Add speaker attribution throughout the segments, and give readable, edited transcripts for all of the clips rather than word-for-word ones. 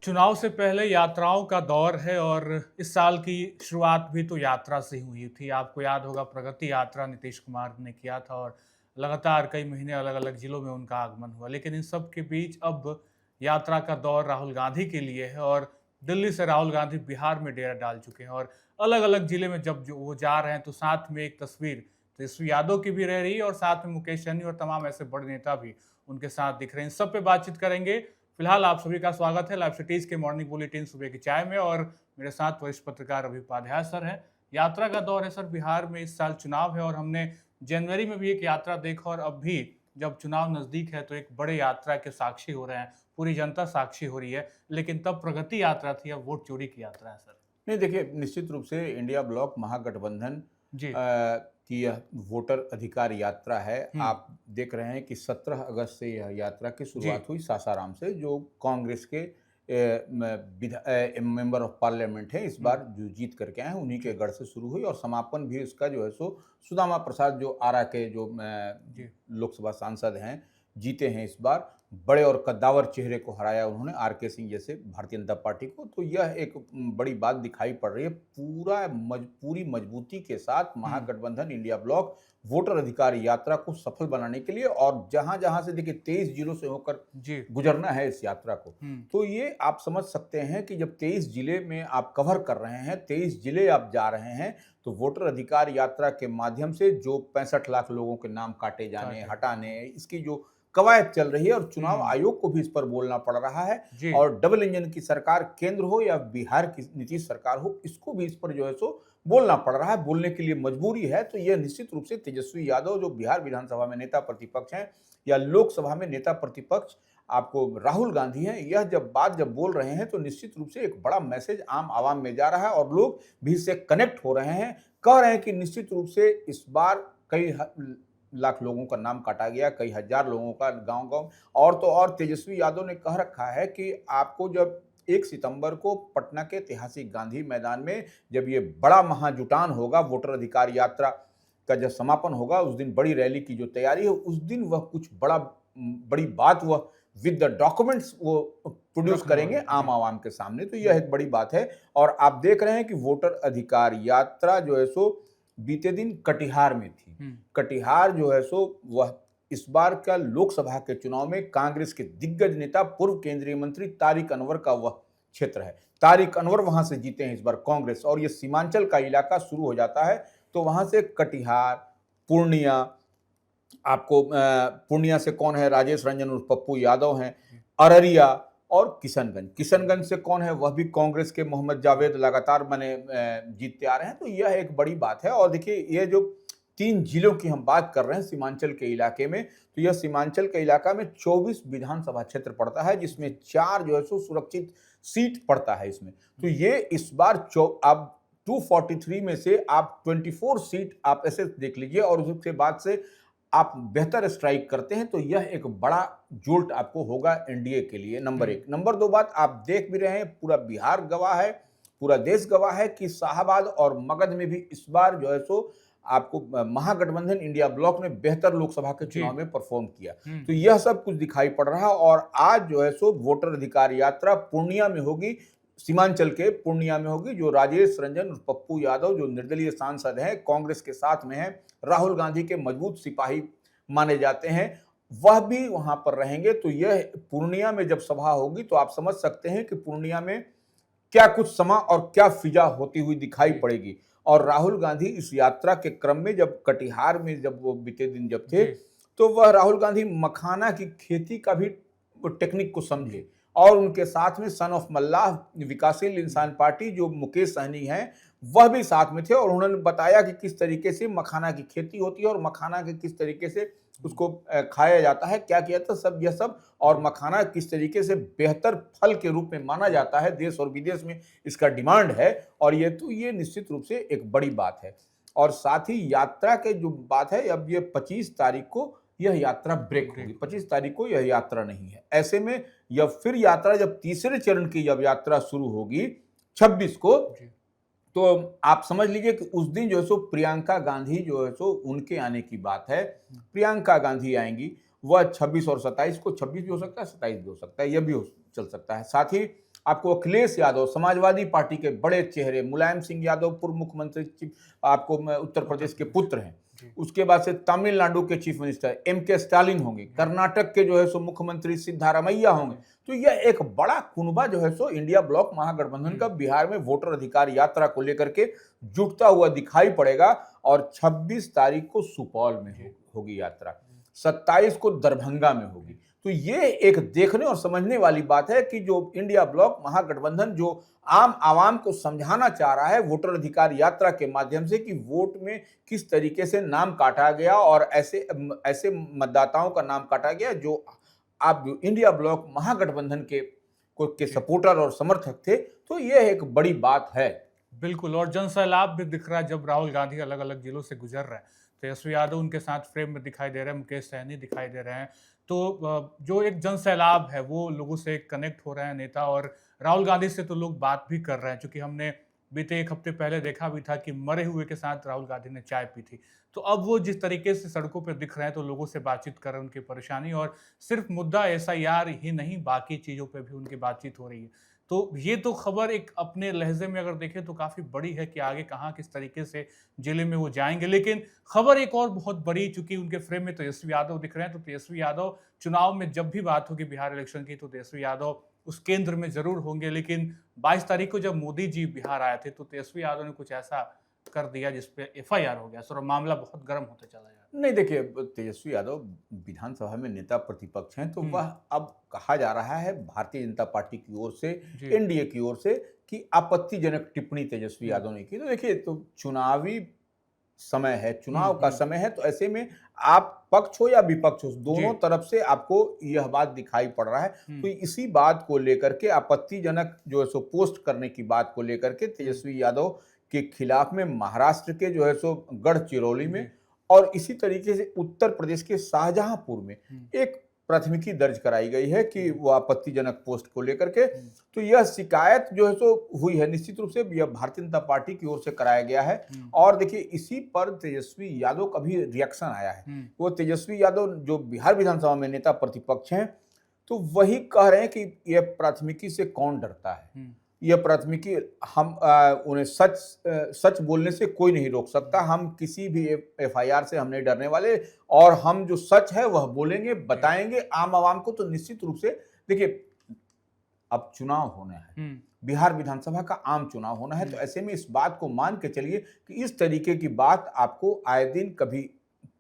Speaker 1: चुनाव से पहले यात्राओं का दौर है और इस साल की शुरुआत भी तो यात्रा से हुई थी। आपको याद होगा प्रगति यात्रा नीतीश कुमार ने किया था और लगातार कई महीने अलग-अलग जिलों में उनका आगमन हुआ। लेकिन इन सब के बीच अब यात्रा का दौर राहुल गांधी के लिए है और दिल्ली से राहुल गांधी बिहार में डेरा डाल चुके हैं और अलग-अलग जिले में जब जो वो जा रहे हैं तो साथ में एक तस्वीर तेजस्वी यादव की भी रह रही है और साथ में मुकेश सहनी और तमाम ऐसे बड़े नेता भी उनके साथ दिख रहे हैं। इन सब पे बातचीत करेंगे। फिलहाल आप सभी का स्वागत है लाइव सिटीज के मॉर्निंग बुलेटिन सुबह की चाय में और मेरे साथ वरिष्ठ पत्रकार अभी उपाध्याय सर हैं। यात्रा का दौर है सर, बिहार में इस साल चुनाव है और हमने जनवरी में भी एक यात्रा देखा और अब भी जब चुनाव नजदीक है तो एक बड़े यात्रा के साक्षी हो रहे हैं, पूरी जनता साक्षी हो रही है। लेकिन तब प्रगति यात्रा थी, अब वोट चोरी की यात्रा है सर।
Speaker 2: नहीं, देखिए, निश्चित रूप से इंडिया ब्लॉक महागठबंधन
Speaker 1: जी।
Speaker 2: की यह वोटर अधिकार यात्रा है।
Speaker 1: हम्म।
Speaker 2: आप देख रहे हैं कि 17 अगस्त से यह यात्रा की
Speaker 1: जी।
Speaker 2: शुरुआत हुई सासाराम से, जो कांग्रेस के मेंबर ऑफ पार्लियामेंट हैं, इस बार जो जीत करके आए हैं उन्हीं के गढ़ से शुरू हुई और समापन भी इसका जो है सो सुदामा प्रसाद, जो आरा के जो
Speaker 1: जी।
Speaker 2: लोकसभा सांसद हैं, जीते हैं इस बार। बड़े और कद्दावर चेहरे को हराया उन्होंने, आर.के. सिंह जैसे, भारतीय जनता पार्टी को। तो यह एक बड़ी बात दिखाई पड़ रही है। पूरी मजबूती के साथ
Speaker 1: हम्म।
Speaker 2: महागठबंधन इंडिया ब्लॉक वोटर अधिकार यात्रा को सफल बनाने के लिए, और जहां जहां से देखिए 23 जिलों से होकर
Speaker 1: जी।
Speaker 2: गुजरना है इस यात्रा को।
Speaker 1: हम्म।
Speaker 2: तो ये आप समझ सकते हैं कि जब 23 जिले में आप कवर कर रहे हैं, 23 जिले आप जा रहे हैं, तो वोटर अधिकार यात्रा के माध्यम से जो 65 लाख लोगों के नाम काटे जाने, हटाने, इसकी जो कवायद चल रही है, और चुनाव आयोग को भी इस पर बोलना पड़ रहा है,
Speaker 1: जी।
Speaker 2: और डबल इंजन की सरकार केंद्र हो या बिहार की नीतीश सरकार हो, इसको भी इस पर जो है सो बोलना पड़ रहा है, बोलने के लिए मजबूरी है। तो यह निश्चित रूप से तेजस्वी यादव, जो बिहार विधानसभा में नेता प्रतिपक्ष हैं, या लोकसभा में नेता प्रतिपक्ष आपको राहुल गांधी हैं, यह जब बोल रहे हैं तो निश्चित रूप से एक बड़ा मैसेज आम आवाम में जा रहा है, और लोग भी इससे कनेक्ट हो रहे हैं, कह रहे हैं कि निश्चित रूप से इस बार कई लाख लोगों का नाम काटा गया, कई हजार लोगों का गांव-गांव। और तो और तेजस्वी यादव ने कह रखा है कि आपको जब 1 सितंबर को पटना के ऐतिहासिक गांधी मैदान में जब ये बड़ा महाजुटान होगा, वोटर अधिकार यात्रा का जब समापन होगा, उस दिन बड़ी रैली की जो तैयारी है, उस दिन वह कुछ बड़ी बात वह विद द डॉक्यूमेंट्स वो प्रोड्यूस करेंगे आम आवाम के सामने। तो यह एक बड़ी बात है। और आप देख रहे हैं कि वोटर अधिकार यात्रा जो है सो बीते दिन कटिहार में थी। कटिहार जो है सो वह इस बार का लोकसभा के चुनाव में कांग्रेस के दिग्गज नेता पूर्व केंद्रीय मंत्री तारिक अनवर का वह क्षेत्र है। तारिक अनवर वहां से जीते हैं इस बार कांग्रेस, और ये सीमांचल का इलाका शुरू हो जाता है। तो वहां से कटिहार, पूर्णिया, आपको पूर्णिया से कौन है, राजेश रंजन उर्फ पप्पू यादव हैं, अररिया और किशनगंज से कौन है, वह भी कांग्रेस के मोहम्मद जावेद लगातार जीतते आ रहे हैं। तो यह एक बड़ी बात है। और देखिए, ये जो 3 जिलों की हम बात कर रहे हैं सीमांचल के इलाके में, तो यह सीमांचल के इलाका में 24 विधानसभा क्षेत्र पड़ता है, जिसमें 4 जो है सो सुरक्षित सीट पड़ता है इसमें। तो ये इस बार अब 243 में से आप 24 सीट आप ऐसे देख लीजिए, और उसके बाद से आप बेहतर स्ट्राइक करते हैं तो यह एक बड़ा जोल्ट आपको होगा एनडीए के लिए। नंबर 1। नंबर 2 बात आप देख भी रहे हैं, पूरा बिहार गवाह है, पूरा देश गवाह है कि शाहाबाद और मगध में भी इस बार जो है सो आपको महागठबंधन इंडिया ब्लॉक ने बेहतर लोकसभा के चुनाव में परफॉर्म किया। तो यह सब कुछ दिखाई पड़ रहा है। और आज जो है सो वोटर अधिकार यात्रा पूर्णिया में होगी, सीमांचल के पूर्णिया में होगी, जो राजेश रंजन और पप्पू यादव जो निर्दलीय सांसद हैं, कांग्रेस के साथ में हैं, राहुल गांधी के मजबूत सिपाही माने जाते हैं, वह भी वहां पर रहेंगे। तो यह पूर्णिया में जब सभा होगी तो आप समझ सकते हैं कि पूर्णिया में क्या कुछ समा और क्या फिजा होती हुई दिखाई पड़ेगी। और राहुल गांधी इस यात्रा के क्रम में जब कटिहार में जब वो बीते दिन जब थे, तो वह राहुल गांधी मखाना की खेती का भी टेक्निक को समझे, और उनके साथ में सन ऑफ मल्लाह विकासशील इंसान पार्टी जो मुकेश सहनी हैं, वह भी साथ में थे, और उन्होंने बताया कि किस तरीके से मखाना की खेती होती है और मखाना के किस तरीके से उसको खाया जाता है, क्या किया था, सब यह सब, और मखाना किस तरीके से बेहतर फल के रूप में माना जाता है, देश और विदेश में इसका डिमांड है। और ये निश्चित रूप से एक बड़ी बात है। और साथ ही यात्रा के जो बात है, अब ये 25 तारीख को यह यात्रा ब्रेक होगी, 25 तारीख को यह यात्रा नहीं है। ऐसे में यह फिर यात्रा जब तीसरे चरण की जब यात्रा शुरू होगी 26 को, तो आप समझ लीजिए कि उस दिन जो है सो प्रियंका गांधी जो है सो उनके आने की बात है। प्रियंका गांधी आएंगी, वह 26 और 27 को, 26 भी हो सकता है, 27 भी हो सकता है, यह भी चल सकता है। साथ ही आपको अखिलेश यादव समाजवादी पार्टी के बड़े चेहरे, मुलायम सिंह यादव पूर्व मुख्यमंत्री आपको उत्तर प्रदेश के पुत्र हैं। उसके बाद से तमिलनाडु के चीफ मिनिस्टर M.K. स्टालिन होंगे, कर्नाटक के जो है सो मुख्यमंत्री सिद्धारमैया होंगे। तो यह एक बड़ा कुनबा जो है सो इंडिया ब्लॉक महागठबंधन का बिहार में वोटर अधिकार यात्रा को लेकर के जुटता हुआ दिखाई पड़ेगा। और 26 तारीख को सुपौल में होगी यात्रा, 27 को दरभंगा में होगी। तो ये एक देखने और समझने वाली बात है कि जो इंडिया ब्लॉक महागठबंधन जो आम आवाम को समझाना चाह रहा है वोटर अधिकार यात्रा के माध्यम से कि वोट में किस तरीके से नाम काटा गया और ऐसे मतदाताओं का नाम काटा गया जो आप इंडिया ब्लॉक महागठबंधन के सपोर्टर और समर्थक थे। तो यह एक बड़ी बात है।
Speaker 1: बिल्कुल, और जनसैलाब भी दिख रहा है जब राहुल गांधी अलग अलग जिलों से गुजर रहे हैं। तेजस्वी यादव उनके साथ फ्रेम में दिखाई दे रहे हैं, मुकेश सहनी दिखाई दे रहे हैं। तो जो एक जनसैलाब है वो लोगों से कनेक्ट हो रहे हैं नेता, और राहुल गांधी से तो लोग बात भी कर रहे हैं, क्योंकि हमने बीते एक हफ्ते पहले देखा भी था कि मरे हुए के साथ राहुल गांधी ने चाय पी थी। तो अब वो जिस तरीके से सड़कों पर दिख रहे हैं तो लोगों से बातचीत कर रहे हैं, उनकी परेशानी, और सिर्फ मुद्दा SIR ही नहीं, बाकी चीज़ों पर भी उनकी बातचीत हो रही है। तो ये तो खबर एक अपने लहजे में अगर देखें तो काफ़ी बड़ी है कि आगे कहाँ किस तरीके से जिले में वो जाएंगे। लेकिन खबर एक और बहुत बड़ी, चूंकि उनके फ्रेम में तेजस्वी यादव दिख रहे हैं, तो तेजस्वी यादव चुनाव में जब भी बात होगी बिहार इलेक्शन की तो तेजस्वी यादव उस केंद्र में जरूर होंगे। लेकिन 22 तारीख को जब मोदी जी बिहार आए थे तो तेजस्वी यादव ने कुछ ऐसा कर दिया जिसपे FIR हो गया, सर, मामला बहुत गर्म होता चला गया।
Speaker 2: नहीं, देखिए, तेजस्वी यादव विधानसभा में नेता प्रतिपक्ष हैं, तो वह अब कहा जा रहा है भारतीय जनता पार्टी की ओर से, NDA की ओर से, कि आपत्तिजनक टिप्पणी तेजस्वी यादव ने की। तो देखिए, तो चुनावी समय है, चुनाव का समय है, तो ऐसे में आप पक्ष हो या विपक्ष हो, दोनों तरफ से आपको यह बात दिखाई पड़ रहा है। तो इसी बात को लेकर के, आपत्तिजनक जो है सो पोस्ट करने की बात को लेकर के तेजस्वी यादव के खिलाफ में महाराष्ट्र के जो है सो गढ़चिरौली में और इसी तरीके से उत्तर प्रदेश के शाहजहांपुर में एक प्राथमिकी दर्ज कराई गई है कि वो आपत्तिजनक पोस्ट को लेकर के। तो यह शिकायत जो है सो हुई है, निश्चित रूप से यह भारतीय जनता पार्टी की ओर से कराया गया है। और देखिए, इसी पर तेजस्वी यादव का भी रिएक्शन आया है। वो तेजस्वी यादव जो बिहार विधानसभा में नेता प्रतिपक्ष हैं, तो वही कह रहे हैं कि यह प्राथमिकी से कौन डरता है। यह प्राथमिकी उन्हें सच बोलने से कोई नहीं रोक सकता। हम किसी भी FIR से हम नहीं डरने वाले, और हम जो सच है वह बोलेंगे, बताएंगे आम आवाम को। तो निश्चित रूप से देखिए, अब चुनाव होना है, बिहार विधानसभा का आम चुनाव होना है, तो ऐसे में इस बात को मान के चलिए कि इस तरीके की बात आपको आए दिन कभी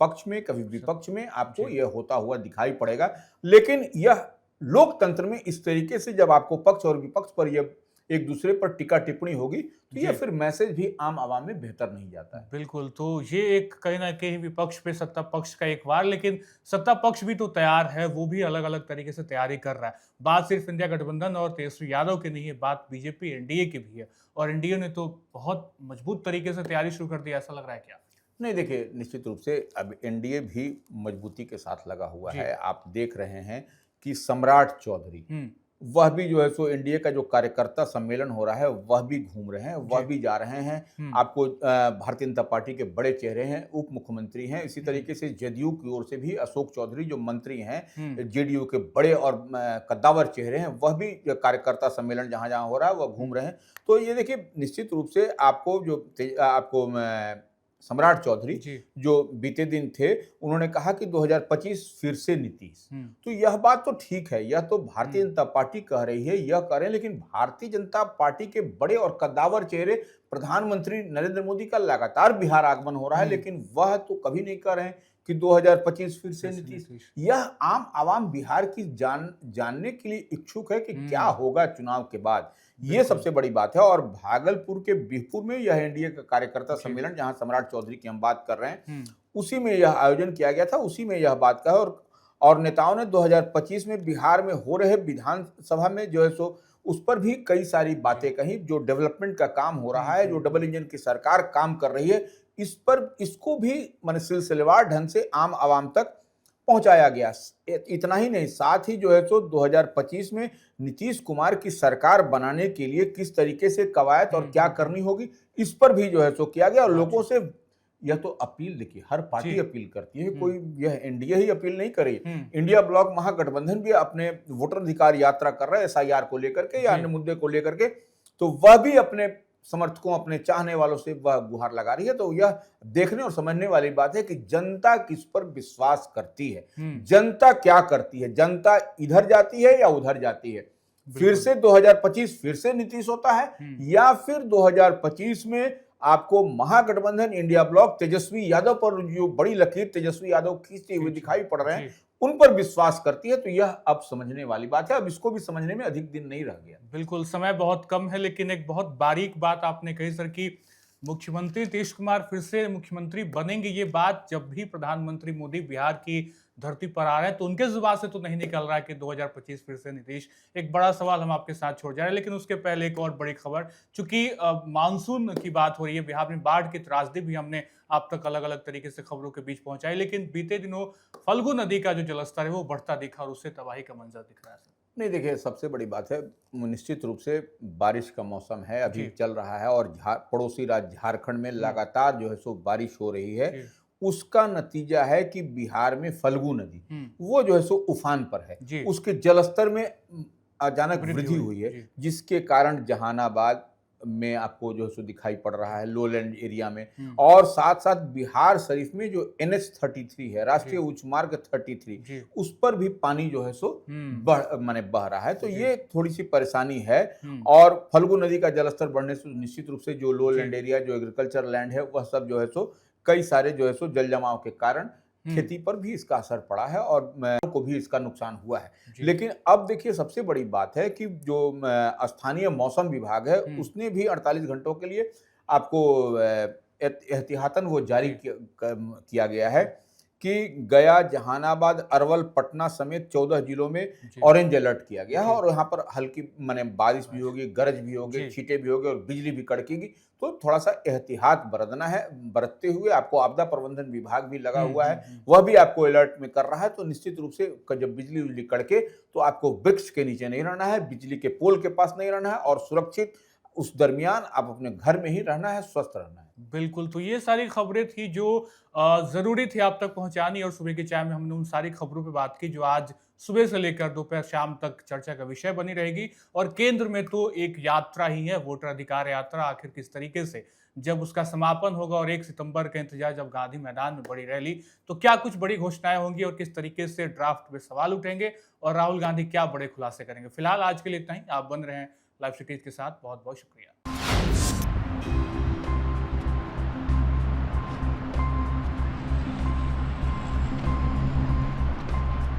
Speaker 2: पक्ष में कभी विपक्ष में आपको यह होता हुआ दिखाई पड़ेगा। लेकिन यह लोकतंत्र में इस तरीके से जब आपको पक्ष और विपक्ष पर यह एक दूसरे पर टीका टिप्पणी होगी तो ये फिर मैसेज भी आम आवाम में बेहतर नहीं जाता है।
Speaker 1: बिल्कुल, तो ये एक कहीं ना कहीं विपक्ष पे सत्ता पक्ष का एक वार, लेकिन सत्ता पक्ष भी तो तैयार है, वो भी अलग अलग तरीके से तैयारी कर रहा है। बात सिर्फ इंडिया गठबंधन और तेजस्वी यादव की नहीं है, बात BJP NDA की भी है, और NDA ने तो बहुत मजबूत तरीके से तैयारी शुरू कर दी, ऐसा लग रहा है क्या?
Speaker 2: नहीं, देखिए, निश्चित रूप से अब NDA भी मजबूती के साथ लगा हुआ है। आप देख रहे हैं कि सम्राट चौधरी वह भी जो है सो NDA का जो कार्यकर्ता सम्मेलन हो रहा है वह भी घूम रहे हैं, वह भी जा रहे हैं। आपको भारतीय जनता पार्टी के बड़े चेहरे हैं, उप मुख्यमंत्री हैं, इसी तरीके से JDU की ओर से भी अशोक चौधरी जो मंत्री हैं, JDU के बड़े और कद्दावर चेहरे हैं, वह भी कार्यकर्ता सम्मेलन जहां जहां हो रहा है वह घूम रहे हैं। तो ये देखिए, निश्चित रूप से आपको सम्राट चौधरी जो बीते दिन थे, उन्होंने कहा कि 2025 फिर से नीतीश। तो यह बात तो ठीक है, यह तो भारतीय जनता पार्टी कह रही है, यह कह रहे हैं, लेकिन भारतीय जनता पार्टी के बड़े और कद्दावर चेहरे प्रधानमंत्री नरेंद्र मोदी का लगातार बिहार आगमन हो रहा है, लेकिन वह तो कभी नहीं कह रहे हैं कि 2025 फिर से नीतीश। यह आम आवाम बिहार की जानने के लिए इच्छुक है कि क्या होगा चुनाव के बाद, ये सबसे बड़ी बात है। और भागलपुर के बिहपुर में यह NDA का कार्यकर्ता सम्मेलन, जहां सम्राट चौधरी की हम बात कर रहे हैं, उसी में यह आयोजन किया गया था, उसी में यह बात कहा। और नेताओं ने 2025 में बिहार में हो रहे विधानसभा में जो है सो उस पर भी कई सारी बातें कही। जो डेवलपमेंट का काम हो रहा है, जो डबल इंजन की सरकार काम कर रही है, इस पर इसको भी सिलसिलेवार ढंग से आम आवाम तक पहुंचाया गया। इतना ही नहीं, साथ ही जो है सो 2025 में नीतीश कुमार की सरकार बनाने के लिए किस तरीके से कवायद और क्या करनी होगी, इस पर भी जो है सो किया गया। और लोगों से यह तो अपील देखिए हर पार्टी
Speaker 1: जी।
Speaker 2: अपील करती है, कोई यह एनडीए ही अपील नहीं करे।
Speaker 1: हम्म।
Speaker 2: इंडिया ब्लॉक महागठबंधन भी अपने वोटर अधिकार यात्रा कर रहा है एसआईआर को लेकर के या
Speaker 1: जी।
Speaker 2: अन्य मुद्दे को लेकर के, तो वह भी अपने समर्थकों अपने चाहने वालों से वह गुहार लगा रही है। तो यह देखने और समझने वाली बात है कि जनता किस पर विश्वास करती है, जनता क्या करती है, जनता इधर जाती है या उधर जाती है। फिर
Speaker 1: बिल्कुल।
Speaker 2: से 2025 फिर से नीतीश होता है या फिर 2025 में आपको महागठबंधन इंडिया ब्लॉक तेजस्वी यादव पर जो बड़ी लकीर तेजस्वी यादव खींचते हुए दिखाई पड़ रहे हैं, उन पर विश्वास करती है। तो यह अब समझने वाली बात है, अब इसको भी समझने में अधिक दिन नहीं रह गया।
Speaker 1: बिल्कुल, समय बहुत कम है, लेकिन एक बहुत बारीक बात आपने कही सर कि मुख्यमंत्री नीतीश कुमार फिर से मुख्यमंत्री बनेंगे। ये बात जब भी प्रधानमंत्री मोदी बिहार की धरती पर आ रहे हैं तो उनके जुबान से तो नहीं निकल रहा है कि 2025 फिर से नीतीश। एक बड़ा सवाल हम आपके साथ छोड़ जा रहे हैं, लेकिन उसके पहले एक और बड़ी खबर, चूंकि मानसून की बात हो रही है, बिहार में बाढ़ की त्रासदी भी हमने आप तक अलग अलग तरीके से खबरों के बीच पहुंचाई, लेकिन बीते दिनों फल्गु नदी का जो जलस्तर है वो बढ़ता दिखा और उससे तबाही का मंजर दिख रहा है।
Speaker 2: नहीं देखिए, सबसे बड़ी बात है निश्चित रूप से बारिश का मौसम है, अभी चल रहा है और पड़ोसी राज्य झारखंड में लगातार जो है सो बारिश हो रही है। उसका नतीजा है कि बिहार में फल्गु नदी वो जो है सो उफान पर है, उसके जलस्तर में अचानक वृद्धि हुई है, जिसके कारण जहानाबाद में आपको जो है सो दिखाई पड़ रहा है, लोलैंड एरिया में, और साथ साथ बिहार शरीफ में जो NH-33 है, राष्ट्रीय उच्च मार्ग 33, उस पर भी पानी जो है सो बह रहा है। तो ये थोड़ी सी परेशानी है। और फल्गु नदी का जलस्तर बढ़ने से निश्चित रूप से जो लोलैंड एरिया जो एग्रीकल्चर लैंड है वह सब जो है सो कई सारे जो है सो जल जमाव के कारण खेती पर भी इसका असर पड़ा है और को भी इसका नुकसान हुआ है। लेकिन अब देखिए, सबसे बड़ी बात है कि जो स्थानीय मौसम विभाग है उसने भी 48 घंटों के लिए आपको एहतियातन वो जारी किया गया है कि गया, जहानाबाद, अरवल, पटना समेत 14 जिलों में ऑरेंज अलर्ट किया गया है और यहाँ पर हल्की बारिश भी होगी, गरज भी होगी, छींटे भी होगी और बिजली भी कड़केगी। तो थोड़ा सा एहतियात बरतना है, बरतते हुए आपको आपदा प्रबंधन विभाग भी लगा हुआ है, वह भी आपको अलर्ट में कर रहा है। तो निश्चित रूप से जब बिजली कड़के तो आपको वृक्ष के नीचे नहीं रहना है, बिजली के पोल के पास नहीं रहना है और सुरक्षित उस दरमियान आप अपने घर में ही रहना है, स्वस्थ रहना है।
Speaker 1: बिल्कुल, तो ये सारी खबरें थी जो ज़रूरी थी आप तक पहुंचानी, और सुबह की चाय में हमने उन सारी खबरों पे बात की जो आज सुबह से लेकर दोपहर शाम तक चर्चा का विषय बनी रहेगी। और केंद्र में तो एक यात्रा ही है, वोटर अधिकार यात्रा, आखिर किस तरीके से जब उसका समापन होगा और 1 सितंबर का इंतजार जब गांधी मैदान में बड़ी रैली, तो क्या कुछ बड़ी घोषणाएं होंगी और किस तरीके से ड्राफ्ट पे सवाल उठेंगे और राहुल गांधी क्या बड़े खुलासे करेंगे। फिलहाल आज के लिए इतना ही। आप बन रहे हैं लाइव सिटीज के साथ, बहुत बहुत शुक्रिया।